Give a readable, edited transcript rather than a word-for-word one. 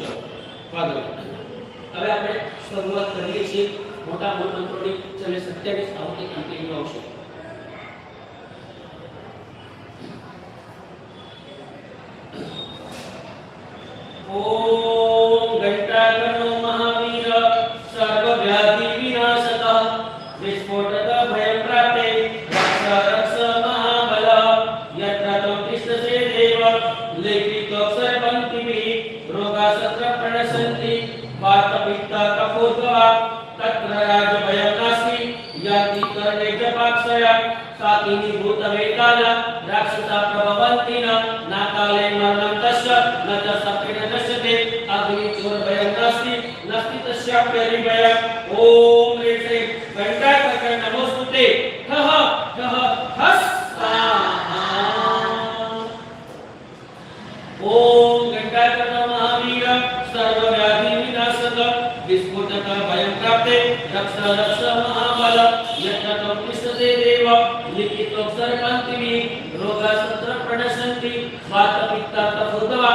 ચલો વાંધો નહીં. હવે આપણે શરૂઆત કરીએ છીએ મોટા મોટા મંત્રોની. ચલે 27 આવતી કન્ટિન્યુ આવશે. ओम घंटाकर्णो महावीर सर्वव्याधि विनाशक विस्फोटक भयं प्राप्ते रक्ष रक्ष महाबल यत्र त्वं तिष्ठसे देव लिखितोऽक्षरपङ्क्तिभिः रोगाः सत्र प्रणश्यन्ति वातपित्त कफोद्भवा तत्र राजभयं नास्ति याति कर्णे च पाक्षय सातिनि भूतवेताल राक्षसा प्रभवन्ति न नाकाले मरणं तस्य न च सपेन दश्यते अग्निचोरभयं नास्ति नास्ति तस्याप्यरिभयम् ॐ ह्रीं श्रीं घण्टाकर्णे नमोस्तुते ठः ठः ठस् स्वाहा ॐ घण्टाकर्ण महावीर सर्वव्याधि विनाशक विस्फोटक भयं प्राप्ते रक्ष रक्ष महाबल यत्र त्वं तिष्ठसे देव लिखितोऽक्षरपङ्क्तिभिः रोगाः सत्र प्रणश्यन्ति वातपित्त कफोद्भवा